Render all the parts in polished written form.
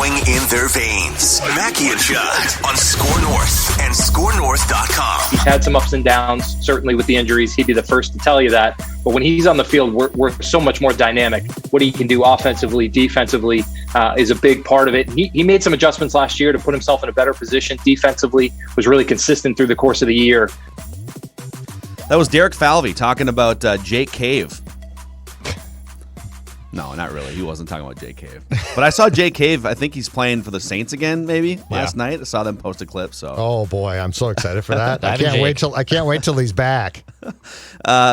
flowing in their veins. Mackey and Judd on Score North and ScoreNorth.com. He's had some ups and downs, certainly with the injuries. He'd be the first to tell you that. But when he's on the field, we're so much more dynamic. What he can do offensively, defensively is a big part of it. He made some adjustments last year to put himself in a better position defensively, was really consistent through the course of the year. That was Derek Falvey talking about Jake Cave. No, not really. He wasn't talking about Jake Cave. But I saw Jake Cave. I think he's playing for the Saints again, maybe, last night. I saw them post a clip. So. Oh, boy. I'm so excited for that. I can't wait till he's back.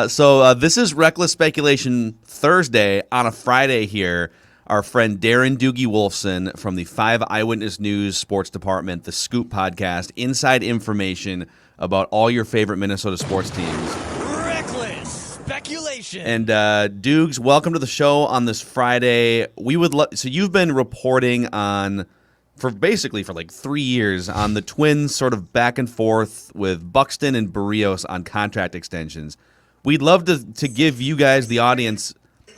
So this is Reckless Speculation Thursday on a Friday here. Our friend Darren Doogie Wolfson from the 5 Eyewitness News Sports Department, the Scoop Podcast, inside information about all your favorite Minnesota sports teams. Reckless Speculation. And Doogs, welcome to the show on this Friday. We would so you've been reporting on for like 3 years on the Twins sort of back and forth with Buxton and Berríos on contract extensions. We'd love to give you guys, the audience,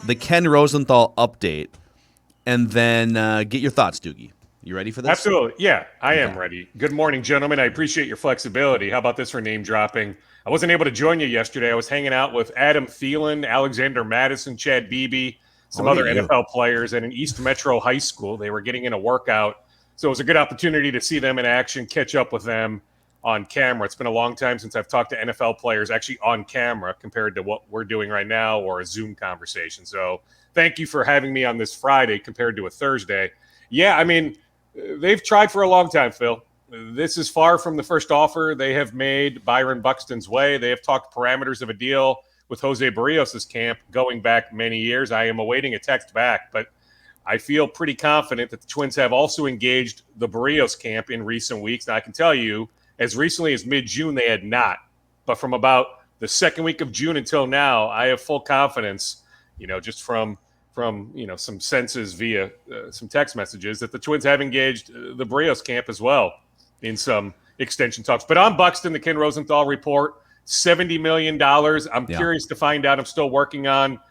the Ken Rosenthal update, and then get your thoughts, Doogie. You ready for this? Absolutely. Yeah, I am ready. Good morning, gentlemen. I appreciate your flexibility. How about this for name dropping? I wasn't able to join you yesterday. I was hanging out with Adam Thielen, Alexander Madison, Chad Beebe, some other NFL players at an East Metro high school. They were getting in a workout. So it was a good opportunity to see them in action, catch up with them on camera. It's been a long time since I've talked to NFL players actually on camera compared to what we're doing right now or a Zoom conversation. So thank you for having me on this Friday compared to a Thursday. Yeah, I mean, they've tried for a long time, Phil. This is far from the first offer they have made Byron Buxton's way. They have talked parameters of a deal with Jose Berríos' camp going back many years. I am awaiting a text back, but I feel pretty confident that the Twins have also engaged the Berríos camp in recent weeks. Now, I can tell you, as recently as mid-June, they had not. But from about the second week of June until now, I have full confidence, just from some senses via some text messages that the Twins have engaged the Berríos camp as well in some extension talks. But on Buxton, the Ken Rosenthal report, $70 million. I'm curious to find out. I'm still working on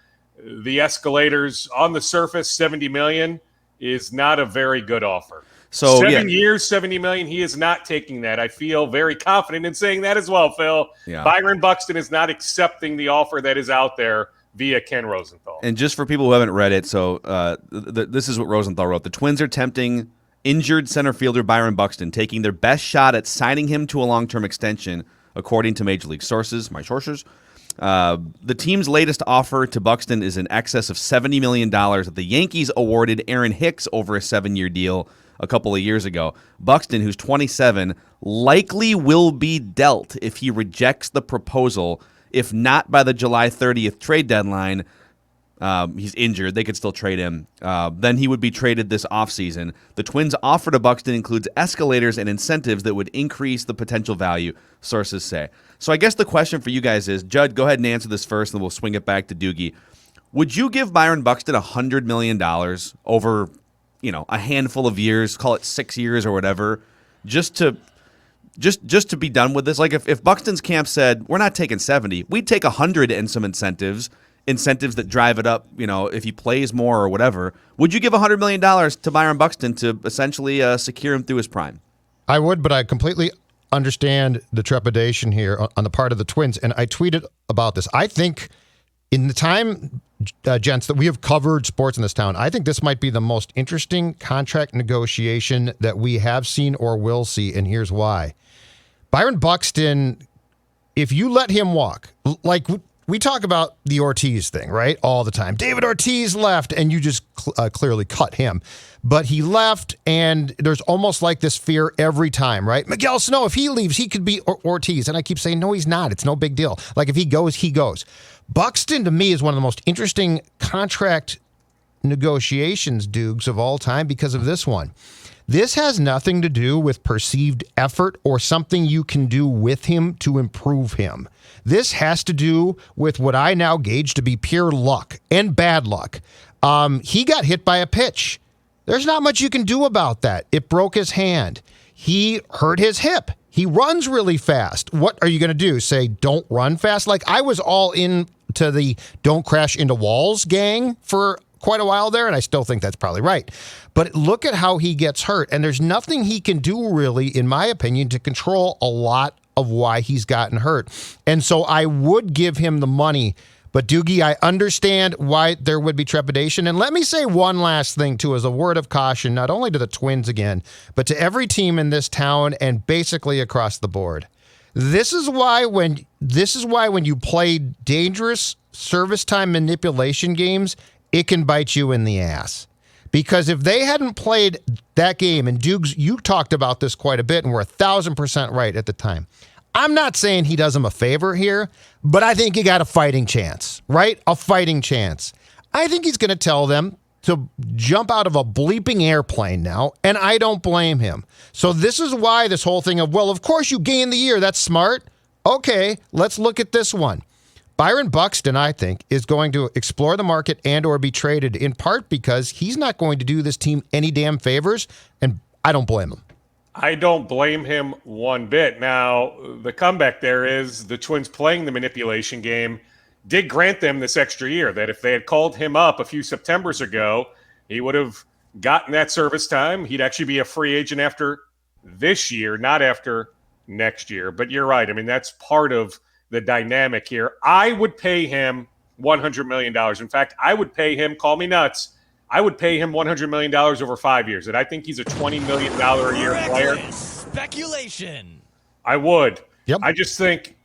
the escalators. On the surface, $70 million is not a very good offer. So 7 years, $70 million. He is not taking that. I feel very confident in saying that as well, Phil. Yeah. Byron Buxton is not accepting the offer that is out there via Ken Rosenthal. And just for people who haven't read it, so this is what Rosenthal wrote. The Twins are tempting injured center fielder Byron Buxton, taking their best shot at signing him to a long-term extension, according to Major League sources, my sources. The team's latest offer to Buxton is in excess of $70 million that the Yankees awarded Aaron Hicks over a 7-year deal a couple of years ago. Buxton, who's 27, likely will be dealt if he rejects the proposal. If not by the July 30th trade deadline, he's injured. They could still trade him. Then he would be traded this offseason. The Twins' offer to Buxton includes escalators and incentives that would increase the potential value, sources say. So I guess the question for you guys is, Judd, go ahead and answer this first, and we'll swing it back to Doogie. Would you give Byron Buxton $100 million over, a handful of years, call it 6 years or whatever, just to be done with this? Like if Buxton's camp said, we're not taking 70, we'd take 100 and some incentives that drive it up, if he plays more or whatever. Would you give $100 million to Byron Buxton to essentially secure him through his prime? I would, but I completely understand the trepidation here on the part of the Twins, and I tweeted about this. I think in the time, gents, that we have covered sports in this town, I think this might be the most interesting contract negotiation that we have seen or will see, and here's why. Byron Buxton, if you let him walk, like we talk about the Ortiz thing, right, all the time. David Ortiz left, and you just clearly cut him. But he left, and there's almost like this fear every time, right? Miguel Sano, if he leaves, he could be Ortiz. And I keep saying, no, he's not. It's no big deal. Like, if he goes, he goes. Buxton, to me, is one of the most interesting contract negotiations, Dukes, of all time because of this one. This has nothing to do with perceived effort or something you can do with him to improve him. This has to do with what I now gauge to be pure luck and bad luck. He got hit by a pitch. There's not much you can do about that. It broke his hand. He hurt his hip. He runs really fast. What are you going to do? Say, don't run fast? Like, I was all in to the don't crash into walls gang for quite a while there, and I still think that's probably right. But look at how he gets hurt, and there's nothing he can do really, in my opinion, to control a lot of why he's gotten hurt. And so I would give him the money. But Doogie, I understand why there would be trepidation. And let me say one last thing, too, as a word of caution, not only to the Twins again, but to every team in this town and basically across the board. This is why when you play dangerous service time manipulation games, it can bite you in the ass. Because if they hadn't played that game, and Dukes, you talked about this quite a bit, and we're 1,000% right at the time. I'm not saying he does him a favor here, but I think he got a fighting chance, right? A fighting chance. I think he's going to tell them to jump out of a bleeping airplane now, and I don't blame him. So this is why this whole thing of, well, of course you gain the year. That's smart. Okay, let's look at this one. Byron Buxton, I think, is going to explore the market and or be traded, in part because he's not going to do this team any damn favors, and I don't blame him. I don't blame him one bit. Now, the comeback there is the Twins playing the manipulation game did grant them this extra year, that if they had called him up a few Septembers ago, he would have gotten that service time. He'd actually be a free agent after this year, not after next year. But you're right. I mean, that's part of the dynamic here. I would pay him $100 million. In fact, I would pay him, call me nuts, I would pay him $100 million over 5 years. And I think he's a $20 million a year player. Speculation. I would. Yep. I just think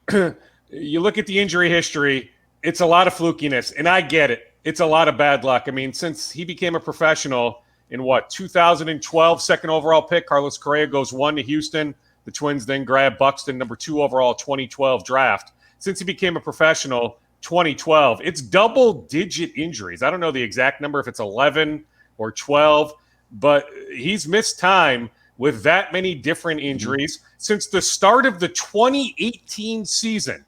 you look at the injury history, it's a lot of flukiness. And I get it. It's a lot of bad luck. I mean, since he became a professional in 2012, second overall pick, Carlos Correa goes 1 to Houston. The Twins then grab Buxton, number 2 overall 2012 draft. Since he became a professional, 2012, it's double-digit injuries. I don't know the exact number, if it's 11 or 12, but he's missed time with that many different injuries. Since the start of the 2018 season,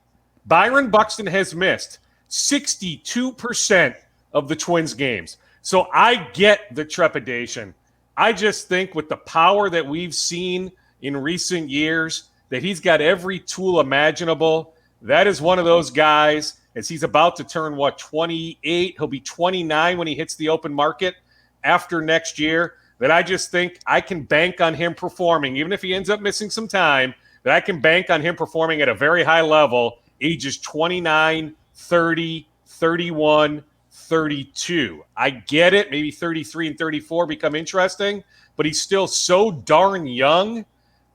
Byron Buxton has missed 62% of the Twins games. So I get the trepidation. I just think with the power that we've seen in recent years, that he's got every tool imaginable. That is one of those guys, as he's about to turn, 28? He'll be 29 when he hits the open market after next year, that I just think I can bank on him performing, even if he ends up missing some time, that I can bank on him performing at a very high level, ages 29, 30, 31, 32. I get it. Maybe 33 and 34 become interesting, but he's still so darn young.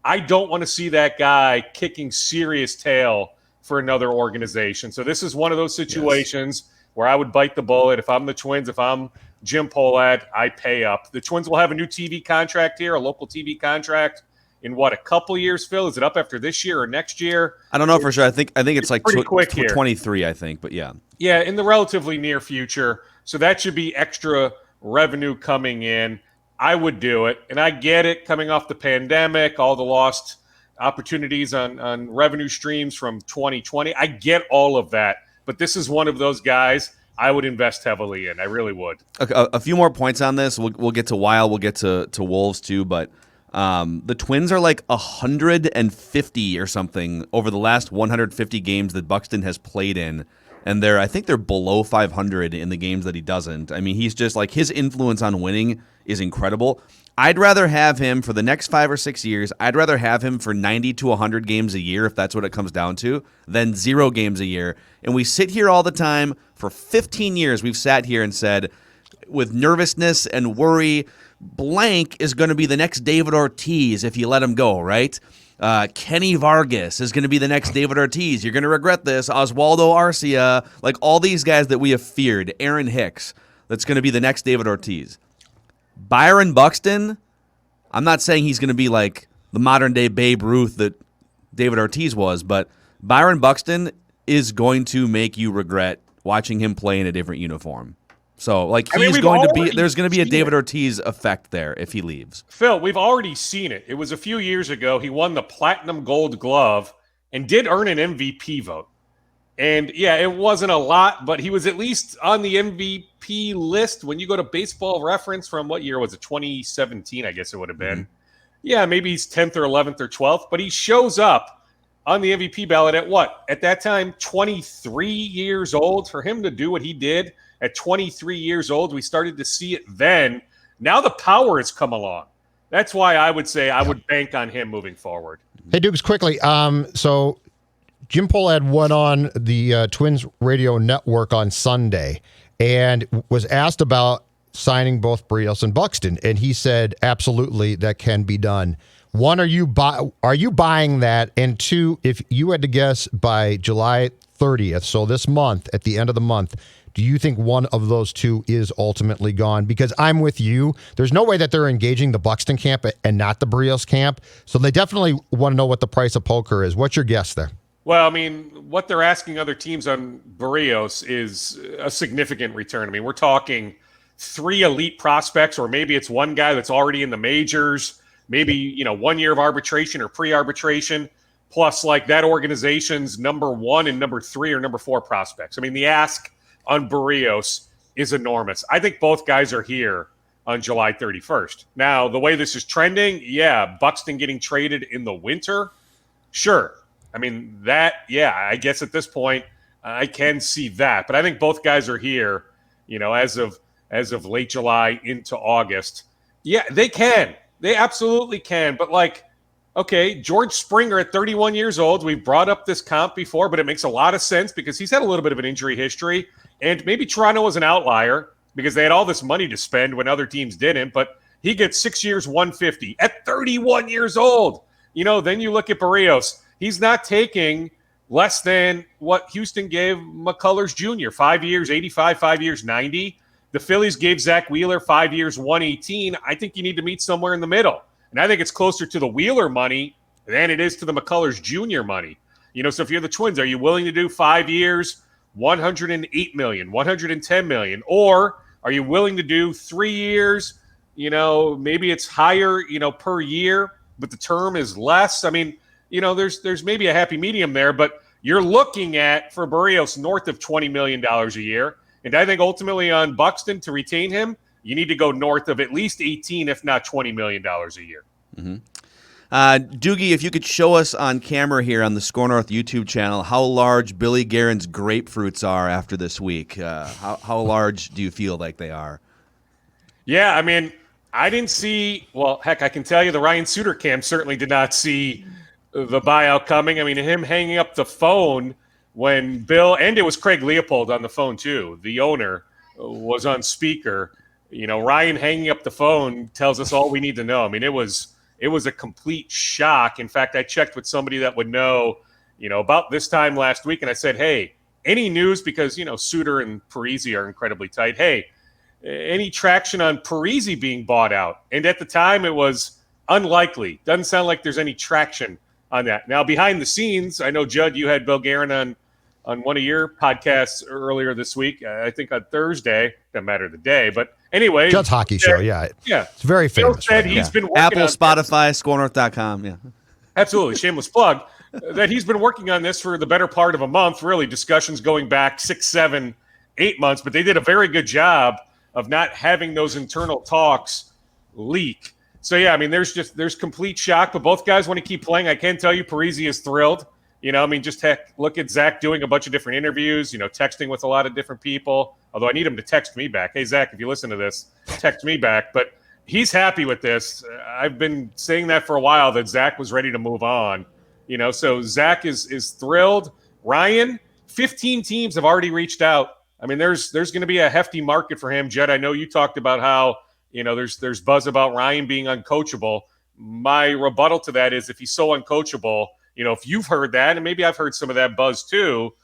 I don't want to see that guy kicking serious tail for another organization. So this is one of those situations where I would bite the bullet. If I'm the Twins, if I'm Jim Pohlad, I pay up. The Twins will have a new TV contract here, a local TV contract in a couple years, Phil? Is it up after this year or next year? I don't know for sure. I think it's like pretty quick here. 23, I think, but yeah. Yeah, in the relatively near future. So that should be extra revenue coming in. I would do it. And I get it, coming off the pandemic, all the lost opportunities on revenue streams from 2020. I get all of that. But this is one of those guys I would invest heavily in. I really would. A few more points on this. We'll get to Wild. We'll get to Wolves too. But the Twins are like 150 or something over the last 150 games that Buxton has played in. And I think they're below 500 in the games that he doesn't. I mean, he's just like, his influence on winning is incredible. I'd rather have him for the next 5 or 6 years. I'd rather have him for 90 to 100 games a year, if that's what it comes down to, than 0 games a year. And we sit here all the time. For 15 years, we've sat here and said, with nervousness and worry, blank is going to be the next David Ortiz if you let him go, right? Kenny Vargas is going to be the next David Ortiz. You're going to regret this. Oswaldo Arcia, like all these guys that we have feared. Aaron Hicks, that's going to be the next David Ortiz. Byron Buxton, I'm not saying he's going to be like the modern-day Babe Ruth that David Ortiz was, but Byron Buxton is going to make you regret watching him play in a different uniform. So, like, there's going to be a David Ortiz effect there if he leaves. Phil, we've already seen it. It was a few years ago. He won the Platinum Gold Glove and did earn an MVP vote. And, yeah, it wasn't a lot, but he was at least on the MVP list. When you go to Baseball Reference from what year was it? 2017, I guess it would have been. Mm-hmm. Yeah, maybe he's 10th or 11th or 12th, but he shows up on the MVP ballot at what? At that time, 23 years old. For him to do what he did at 23 years old. We started to see it then. Now the power has come along. That's why I would say I would bank on him moving forward. Hey, Dukes, quickly. So Jim Pohlad went on the Twins radio network on Sunday and was asked about signing both Parise and Buxton, and he said, absolutely, that can be done. One, are you buying that? And two, if you had to guess by July 30th, so this month, at the end of the month, do you think one of those two is ultimately gone? Because I'm with you. There's no way that they're engaging the Buxton camp and not the Parise camp. So they definitely want to know what the price of poker is. What's your guess there? Well, I mean, what they're asking other teams on Parise is a significant return. I mean, we're talking 3 elite prospects, or maybe it's one guy that's already in the majors, maybe, 1 year of arbitration or pre-arbitration, plus like that organization's number 1 and number 3 or number 4 prospects. I mean, the ask on Parise is enormous. I think both guys are here on July 31st. Now, the way this is trending, Buxton getting traded in the winter, sure. I mean, I guess at this point, I can see that. But I think both guys are here, as of late July into August. Yeah, they can. They absolutely can. But okay, George Springer at 31 years old, we've brought up this comp before, but it makes a lot of sense because he's had a little bit of an injury history. And maybe Toronto was an outlier because they had all this money to spend when other teams didn't. But he gets 6 years, $150 at 31 years old. Then you look at Parise. He's not taking less than what Houston gave McCullers Jr. 5 years, 85, 5 years, 90. The Phillies gave Zach Wheeler 5 years, 118. I think you need to meet somewhere in the middle. And I think it's closer to the Wheeler money than it is to the McCullers Jr. money. So if you're the Twins, are you willing to do 5 years, $108 million, $110 million? Or are you willing to do 3 years, maybe it's higher, per year, but the term is less? I mean, there's maybe a happy medium there, but you're looking at, for Parise, north of $20 million a year. And I think ultimately on Buxton, to retain him, you need to go north of at least 18, if not $20 million a year. Mm-hmm. Doogie, if you could show us on camera here on the Score North YouTube channel how large Billy Guerin's grapefruits are after this week. How large do you feel like they are? Yeah, I mean, I didn't see – well, heck, I can tell you the Ryan Suter camp certainly did not see the buyout coming. I mean, him hanging up the phone when Bill – and it was Craig Leopold on the phone too. The owner was on speaker. Ryan hanging up the phone tells us all we need to know. I mean, it was a complete shock. In fact, I checked with somebody that would know, about this time last week, and I said, hey, any news? Because, Suter and Parise are incredibly tight. Hey, any traction on Parise being bought out? And at the time, it was unlikely. Doesn't sound like there's any traction on that. Now, behind the scenes, I know, Judd, you had Bill Guerin on one of your podcasts earlier this week, I think on Thursday. Doesn't matter the day, but anyway. Judd's hockey show, yeah. It's very famous. Bill said he's been working Apple, on Spotify, ScoreNorth.com, yeah. Absolutely, shameless plug. That he's been working on this for the better part of a month, really, discussions going back 6, 7, 8 months, but they did a very good job of not having those internal talks leak. So, yeah, I mean, there's complete shock, but both guys want to keep playing. I can tell you Parise is thrilled. Just look at Zach doing a bunch of different interviews, texting with a lot of different people, although I need him to text me back. Hey, Zach, if you listen to this, text me back. But he's happy with this. I've been saying that for a while, that Zach was ready to move on. So Zach is thrilled. Ryan, 15 teams have already reached out. I mean, there's going to be a hefty market for him. Jed, I know you talked about how, there's buzz about Ryan being uncoachable. My rebuttal to that is if he's so uncoachable, if you've heard that, and maybe I've heard some of that buzz too,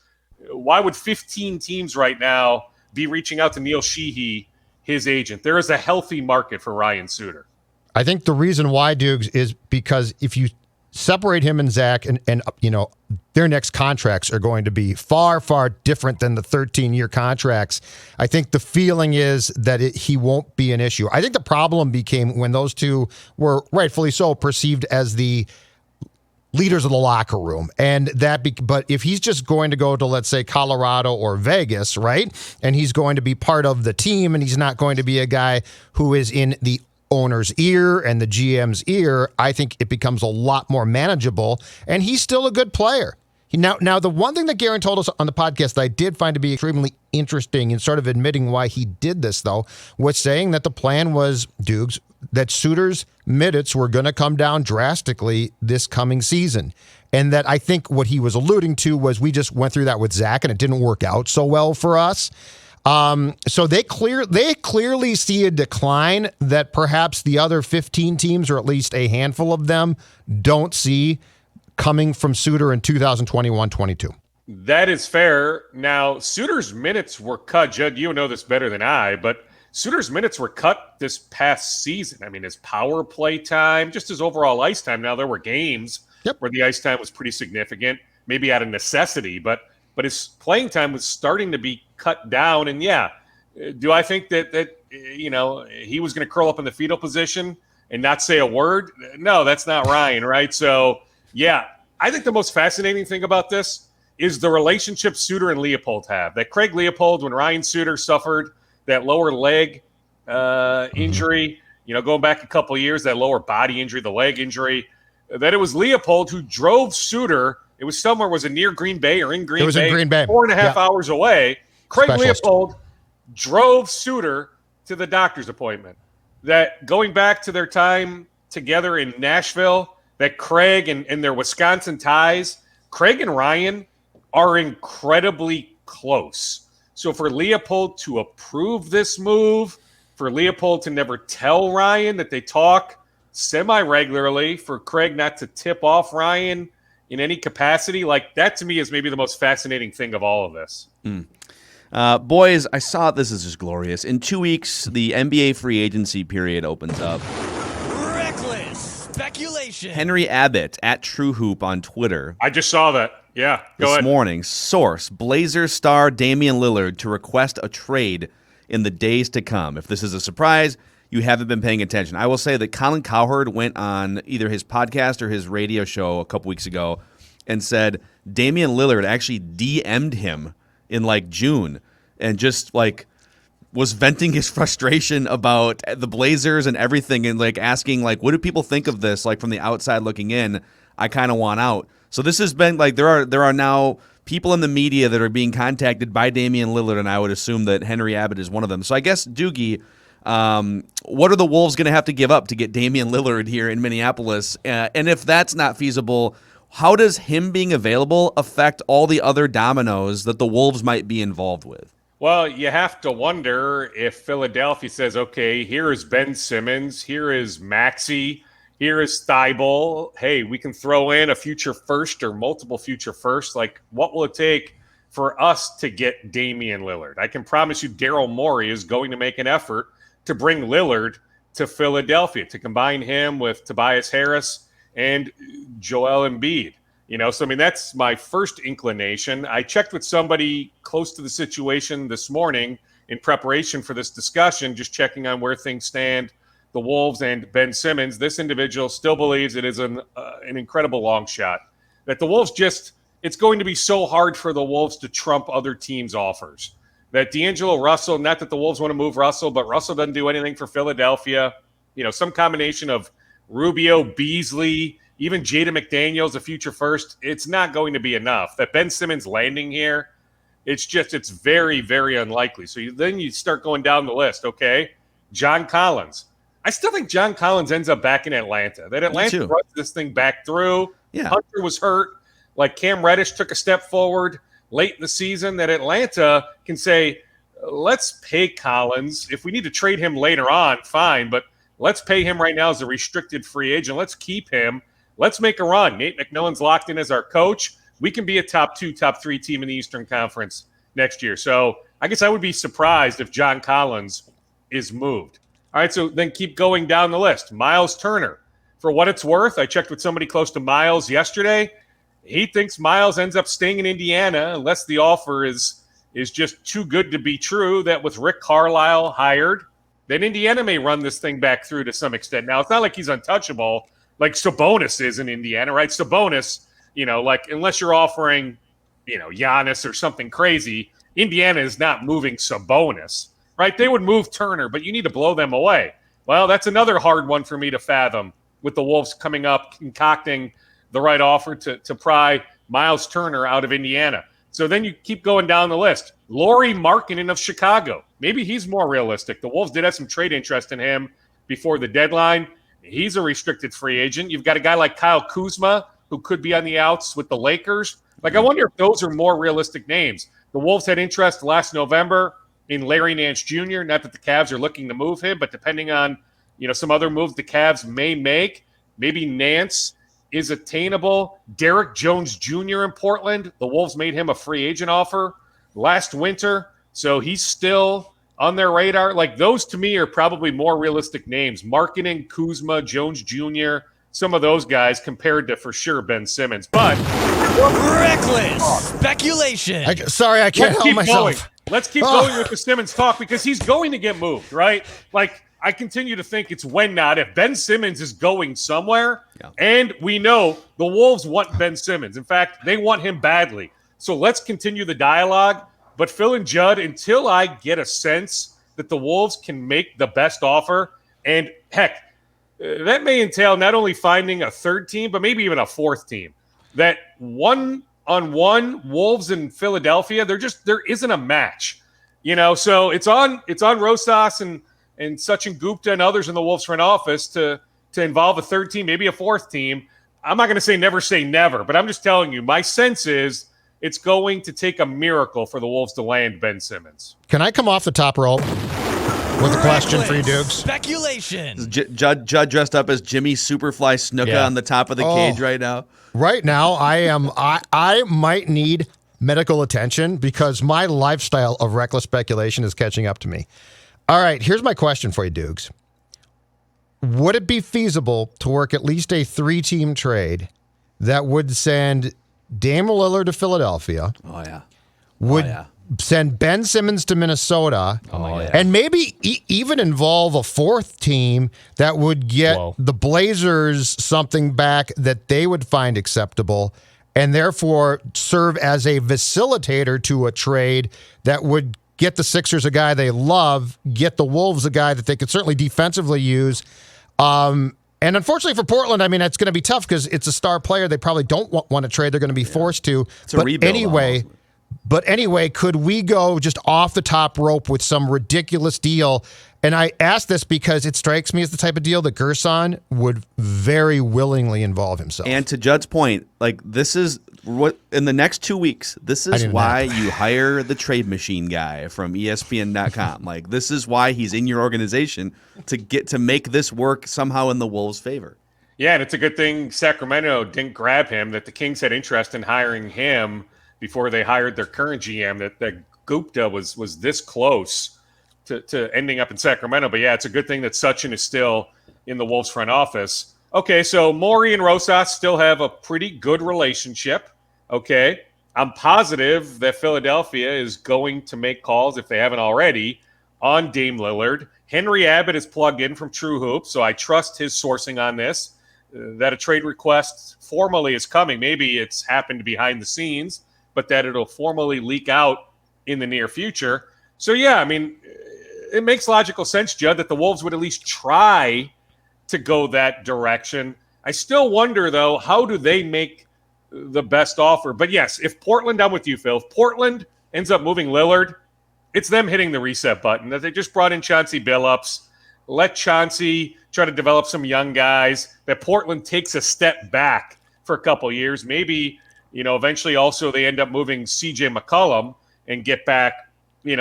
why would 15 teams right now be reaching out to Neil Sheehy, his agent? There is a healthy market for Ryan Suter. I think the reason why, Dukes, is because if you separate him and Zach and their next contracts are going to be far, far different than the 13-year contracts. I think the feeling is that he won't be an issue. I think the problem became when those two were rightfully so perceived as the leaders of the locker room. But if he's just going to go to, let's say, Colorado or Vegas, right? And he's going to be part of the team and he's not going to be a guy who is in the owner's ear and the GM's ear, I think it becomes a lot more manageable. And he's still a good player. Now, the one thing that Guerin told us on the podcast that I did find to be extremely interesting and sort of admitting why he did this, though, was saying that the plan was, Doogs, that Suter's minutes were going to come down drastically this coming season. And that I think what he was alluding to was we just went through that with Zach and it didn't work out so well for us. So they clearly see a decline that perhaps the other 15 teams, or at least a handful of them, don't see coming from Suter in 2021-22. That is fair. Now, Suter's minutes were cut. Judd, you know this better than I, but Suter's minutes were cut this past season. I mean, his power play time, just his overall ice time. Now, there were games where the ice time was pretty significant, maybe out of necessity, but his playing time was starting to be cut down. And do I think that he was going to curl up in the fetal position and not say a word? No, that's not Ryan, right? So, I think the most fascinating thing about this is the relationship Suter and Leopold have. That Craig Leopold, when Ryan Suter suffered that lower leg injury, going back a couple of years, that lower body injury, the leg injury, that it was Leopold who drove Suter. It was somewhere, was it near Green Bay or in Green Bay? It was in Green Bay. 4.5 hours away. Craig Specialist. Leopold drove Suter to the doctor's appointment. That going back to their time together in Nashville, that Craig and their Wisconsin ties, Craig and Ryan are incredibly close. So for Leopold to approve this move, for Leopold to never tell Ryan that they talk semi-regularly, for Craig not to tip off Ryan in any capacity, like that to me is maybe the most fascinating thing of all of this. Boys, I saw this is just glorious. In 2 weeks, the NBA free agency period opens up. Reckless speculation. Henry Abbott at True Hoop on Twitter. I just saw that. Yeah, go this ahead. morning, source, Blazers star Damian Lillard to request a trade in the days to come. If this is a surprise, you haven't been paying attention. I will say that Colin Cowherd went on either his podcast or his radio show a couple weeks ago and said Damian Lillard actually DM'd him in June and just was venting his frustration about the Blazers and everything and asking what do people think of this from the outside looking in. I kind of want out. So this has been there are now people in the media that are being contacted by Damian Lillard, and I would assume that Henry Abbott is one of them. So I guess, Doogie, what are the Wolves going to have to give up to get Damian Lillard here in Minneapolis? And if that's not feasible, how does him being available affect all the other dominoes that the Wolves might be involved with? Well, you have to wonder if Philadelphia says, okay, here is Ben Simmons, here is Mackey, here is Thibault. Hey, we can throw in a future first or multiple future firsts. What will it take for us to get Damian Lillard? I can promise you Daryl Morey is going to make an effort to bring Lillard to Philadelphia, to combine him with Tobias Harris and Joel Embiid. So, that's my first inclination. I checked with somebody close to the situation this morning in preparation for this discussion, just checking on where things stand, the Wolves and Ben Simmons. This individual still believes it is an incredible long shot, that the Wolves it's going to be so hard for the Wolves to trump other teams' offers. That D'Angelo Russell, not that the Wolves want to move Russell, but Russell doesn't do anything for Philadelphia. Some combination of Rubio, Beasley, even Jaden McDaniels, a future first, it's not going to be enough. That Ben Simmons landing here, it's very, very unlikely. So then you start going down the list. Okay, John Collins. I still think John Collins ends up back in Atlanta. That Atlanta runs this thing back through. Yeah. Hunter was hurt. Cam Reddish took a step forward late in the season. That Atlanta can say, let's pay Collins. If we need to trade him later on, fine. But let's pay him right now as a restricted free agent. Let's keep him. Let's make a run. Nate McMillan's locked in as our coach. We can be a top 2, top 3 team in the Eastern Conference next year. So I guess I would be surprised if John Collins is moved. All right, so then keep going down the list. Miles Turner. For what it's worth, I checked with somebody close to Miles yesterday. He thinks Miles ends up staying in Indiana unless the offer is just too good to be true, that with Rick Carlisle hired, then Indiana may run this thing back through to some extent. Now, it's not like he's untouchable like Sabonis is in Indiana, right? Sabonis, unless you're offering, Giannis or something crazy, Indiana is not moving Sabonis, right? They would move Turner, but you need to blow them away. Well, that's another hard one for me to fathom with the Wolves coming up, concocting the right offer to pry Miles Turner out of Indiana. So then you keep going down the list. Lauri Markkanen of Chicago. Maybe he's more realistic. The Wolves did have some trade interest in him before the deadline. He's a restricted free agent. You've got a guy like Kyle Kuzma, who could be on the outs with the Lakers. Like, I wonder if those are more realistic names. The Wolves had interest last November in Larry Nance Jr. Not that the Cavs are looking to move him, but depending on, some other moves the Cavs may make, maybe Nance is attainable. Derek Jones Jr. in Portland. The Wolves made him a free agent offer last winter, so he's still on their radar. Like, those to me are probably more realistic names. Markkanen, Kuzma, Jones Jr., some of those guys compared to, for sure, Ben Simmons. But reckless speculation. I can't help myself. Let's keep going with the Simmons talk, because he's going to get moved, right? Like, I continue to think it's when not if. Ben Simmons is going somewhere, and we know the Wolves want Ben Simmons. In fact, they want him badly. So let's continue the dialogue. But Phil and Judd, until I get a sense that the Wolves can make the best offer, and heck, that may entail not only finding a third team, but maybe even a fourth team. That one-on-one Wolves in Philadelphia, there isn't a match. So it's on Rosas and Sachin Gupta and others in the Wolves front office to involve a third team, maybe a fourth team. I'm not going to say never, but I'm just telling you, my sense is it's going to take a miracle for the Wolves to land Ben Simmons. Can I come off the top rope with a question for you, Dukes? Speculation. Judd dressed up as Jimmy Superfly Snuka on the top of the cage right now. Right now, I might need medical attention because my lifestyle of reckless speculation is catching up to me. All right, here's my question for you, Dukes. Would it be feasible to work at least a 3-team trade that would send Damian Lillard to Philadelphia? Oh, yeah. Send Ben Simmons to Minnesota, yeah. and maybe even involve a fourth team that would get the Blazers something back that they would find acceptable, and therefore serve as a facilitator to a trade that would get the Sixers a guy they love, get the Wolves a guy that they could certainly defensively use. And unfortunately for Portland, I mean, it's going to be tough because it's a star player. They probably don't want to trade. They're going to be forced to. It's a rebuild. But anyway, could we go just off the top rope with some ridiculous deal? And I ask this because it strikes me as the type of deal that Gerson would very willingly involve himself. And to Judd's point, like, this is what in the next 2 weeks, this is why you hire the trade machine guy from ESPN.com. Like, this is why he's in your organization to make this work somehow in the Wolves' favor. Yeah, and it's a good thing Sacramento didn't grab him, that the Kings had interest in hiring him before they hired their current GM, that Gupta was this close to ending up in Sacramento. But yeah, it's a good thing that Sachin is still in the Wolves front office. Okay, so Morey and Rosas still have a pretty good relationship. Okay, I'm positive that Philadelphia is going to make calls, if they haven't already, on Dame Lillard. Henry Abbott is plugged in from True Hoops, so I trust his sourcing on this, that a trade request formally is coming. Maybe it's happened behind the scenes, but that it'll formally leak out in the near future. So, yeah, I mean, it makes logical sense, Judd, that the Wolves would at least try to go that direction. I still wonder, though, how do they make the best offer? But, yes, if Portland, I'm with you, Phil. If Portland ends up moving Lillard, it's them hitting the reset button. That they just brought in Chauncey Billups. Let Chauncey try to develop some young guys. That Portland takes a step back for a couple years. Maybe, eventually also they end up moving CJ McCollum and get back,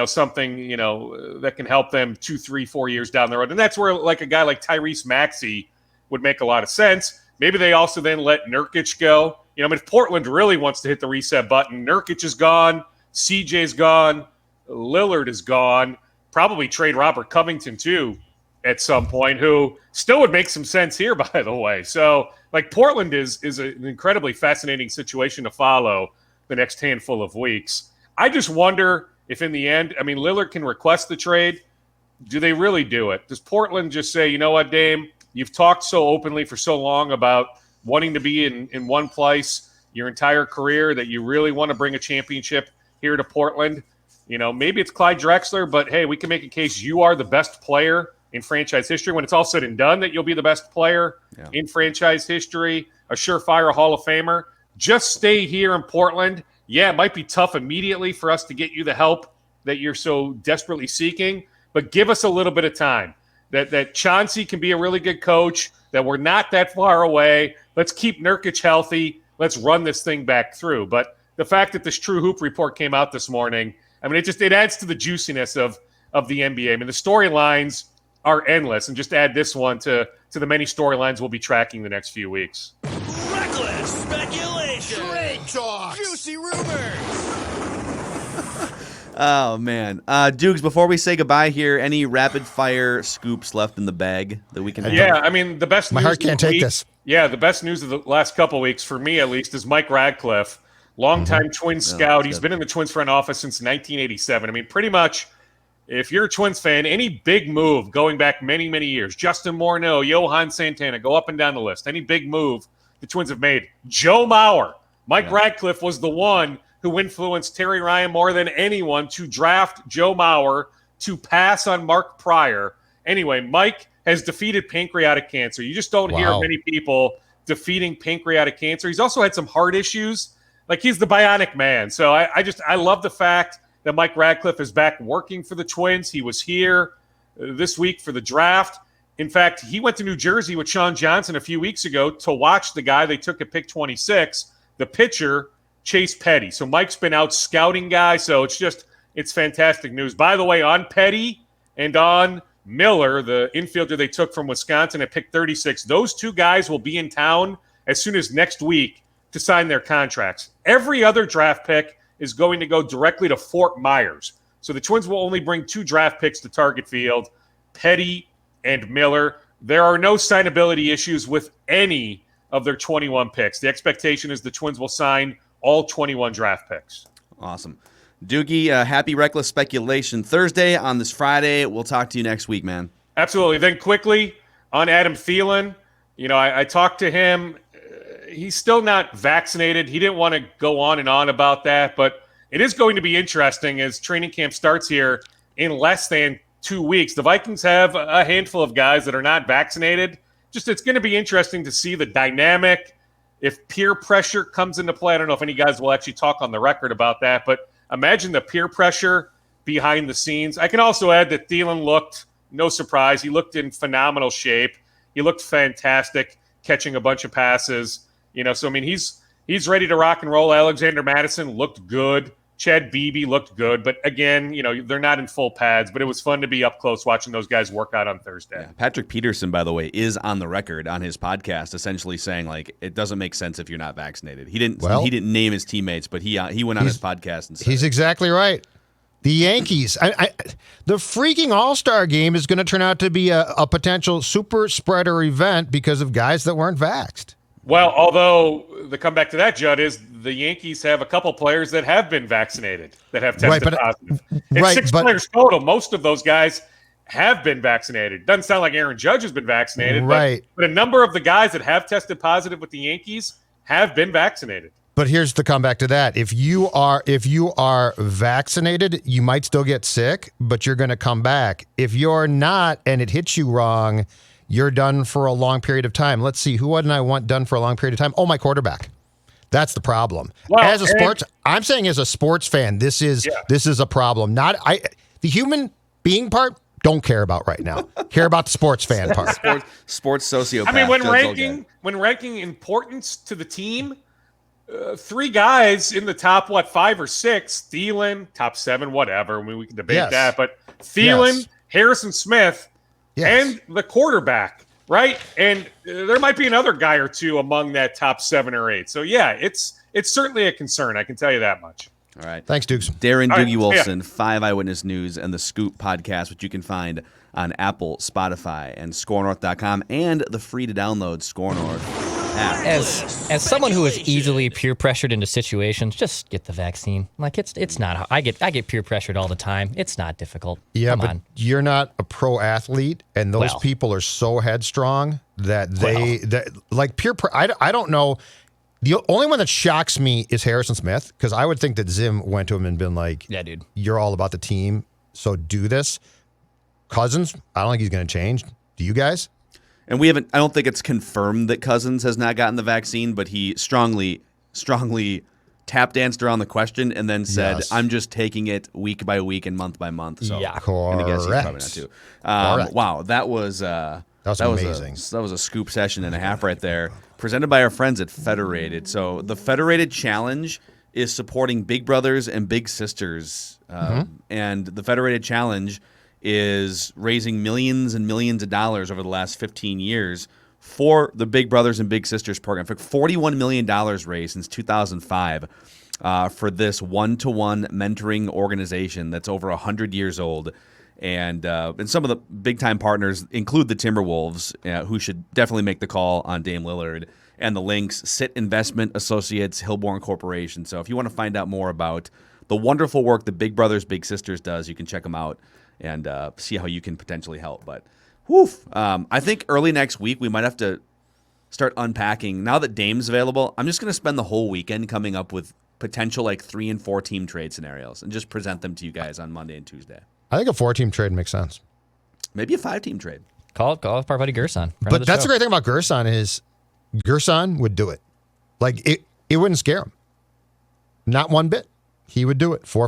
something, that can help them 2, 3, 4 years down the road. And that's where, like, a guy like Tyrese Maxey would make a lot of sense. Maybe they also then let Nurkic go. If Portland really wants to hit the reset button, Nurkic is gone, CJ's gone, Lillard is gone. Probably trade Robert Covington, too, at some point, who still would make some sense here, by the way. So, like, Portland is an incredibly fascinating situation to follow the next handful of weeks. I just wonder if in the end, I mean, Lillard can request the trade. Do they really do it? Does Portland just say, you know what, Dame, you've talked so openly for so long about wanting to be in one place your entire career that you really want to bring a championship here to Portland? Maybe it's Clyde Drexler, but hey, we can make a case you are the best player in franchise history. When it's all said and done, that you'll be the best player in franchise history, a surefire Hall of Famer. just stay here in Portland. Yeah, it might be tough immediately for us to get you the help that you're so desperately seeking, but give us a little bit of time. That Chauncey can be a really good coach, that we're not that far away. Let's keep Nurkic healthy. Let's run this thing back through. But the fact that this True Hoop report came out this morning, I mean, it adds to the juiciness of the NBA. I mean, the storylines are endless, and just add this one to the many storylines we'll be tracking the next few weeks. Reckless speculation. Trade talk. Juicy rumors. Oh, man. Dukes, before we say goodbye here, any rapid-fire scoops left in the bag that we can Yeah, I mean, the best My news heart can't take this. Yeah, the best news of the last couple of weeks, for me at least, is Mike Radcliffe, longtime Twins scout. He's been in the Twins front office since 1987. I mean, pretty much, if you're a Twins fan, any big move going back many, many years, Justin Morneau, Johan Santana, go up and down the list, any big move the Twins have made. Joe Mauer. Mike Radcliffe was the one who influenced Terry Ryan more than anyone to draft Joe Mauer to pass on Mark Pryor. Anyway, Mike has defeated pancreatic cancer. You just don't hear many people defeating pancreatic cancer. He's also had some heart issues. Like, he's the bionic man. So I love the fact that Mike Radcliffe is back working for the Twins. He was here this week for the draft. In fact, he went to New Jersey with Sean Johnson a few weeks ago to watch the guy they took at pick 26, the pitcher, Chase Petty. So Mike's been out scouting guy. So it's fantastic news. By the way, on Petty and on Miller, the infielder they took from Wisconsin at pick 36, those two guys will be in town as soon as next week to sign their contracts. Every other draft pick is going to go directly to Fort Myers. So the Twins will only bring 2 draft picks to Target Field, Petty and Miller. There are no signability issues with any of their 21 picks. The expectation is the Twins will sign all 21 draft picks. Awesome. Doogie, happy Reckless Speculation Thursday on this Friday. We'll talk to you next week, man. Absolutely. Then quickly on Adam Thielen, I talked to him. He's still not vaccinated. He didn't want to go on and on about that, but it is going to be interesting as training camp starts here in less than 2 weeks. The Vikings have a handful of guys that are not vaccinated. It's going to be interesting to see the dynamic. If peer pressure comes into play, I don't know if any guys will actually talk on the record about that, but imagine the peer pressure behind the scenes. I can also add that Thielen looked, no surprise, he looked in phenomenal shape. He looked fantastic, catching a bunch of passes. So I mean, he's ready to rock and roll. Alexander Mattison looked good. Chad Beebe looked good, but again, they're not in full pads, but it was fun to be up close watching those guys work out on Thursday. Yeah. Patrick Peterson, by the way, is on the record on his podcast essentially saying, like, it doesn't make sense if you're not vaccinated. He didn't name his teammates, but he went on his podcast and said he's exactly right. The Yankees, the freaking All-Star game is going to turn out to be a potential super spreader event because of guys that weren't vaxxed. Well, although the comeback to that, Judd, is the Yankees have a couple players that have been vaccinated that have tested positive. It's 6 players total. Most of those guys have been vaccinated. Doesn't sound like Aaron Judge has been vaccinated, but a number of the guys that have tested positive with the Yankees have been vaccinated. But here's the comeback to that. If you are vaccinated, you might still get sick, but you're going to come back. If you're not and it hits you wrong, you're done for a long period of time. Let's see, who wouldn't I want done for a long period of time? Oh, my quarterback. That's the problem. Well, I'm saying as a sports fan, this is a problem. The human being part, don't care about right now. Care about the sports fan part. Sports sociopath. I mean, when ranking importance to the team, 3 guys in the top, 5 or 6, Thielen, top 7, whatever. I mean, we can debate that, but Thielen, Harrison Smith, and the quarterback, right? And there might be another guy or two among that top 7 or 8. So, yeah, it's certainly a concern. I can tell you that much. All right. Thanks, Dukes. Darren Doogie Wolfson, 5 Eyewitness News, and the Scoop podcast, which you can find on Apple, Spotify, and ScoreNorth.com, and the free-to-download Score North app. As someone who is easily peer pressured into situations, just get the vaccine. Like it's not. I get peer pressured all the time. It's not difficult. Yeah, Come but on. you're not a pro athlete, and those people are so headstrong that I don't know. The only one that shocks me is Harrison Smith, because I would think that Zim went to him and been like, "Yeah, dude, you're all about the team, so do this." Cousins, I don't think he's going to change. Do you guys? And I don't think it's confirmed that Cousins has not gotten the vaccine, but he strongly strongly tap danced around the question and then said, Yes. I'm just taking it week by week and month by month. So Yeah. I'm going to guess he's probably not too. Wow, that was amazing. That was a scoop session and a half right there, presented by our friends at Federated. So the Federated Challenge is supporting big brothers and big sisters, and the Federated Challenge is raising millions and millions of dollars over the last 15 years for the Big Brothers and Big Sisters program. For $41 million raised since 2005 for this one-to-one mentoring organization that's over 100 years old. And some of the big-time partners include the Timberwolves, who should definitely make the call on Dame Lillard, and the Lynx, Sit Investment Associates, Hillborn Corporation. So if you want to find out more about the wonderful work the Big Brothers Big Sisters does, you can check them out and see how you can potentially help. But I think early next week we might have to start unpacking. Now that Dame's available, I'm just going to spend the whole weekend coming up with potential 3 and 4 team trade scenarios and just present them to you guys on Monday and Tuesday. I think a 4-team trade makes sense. Maybe a 5-team trade. Call it our buddy Gerson. But that's the great thing about Gerson is Gerson would do it. It wouldn't scare him. Not one bit. He would do it 4 or 5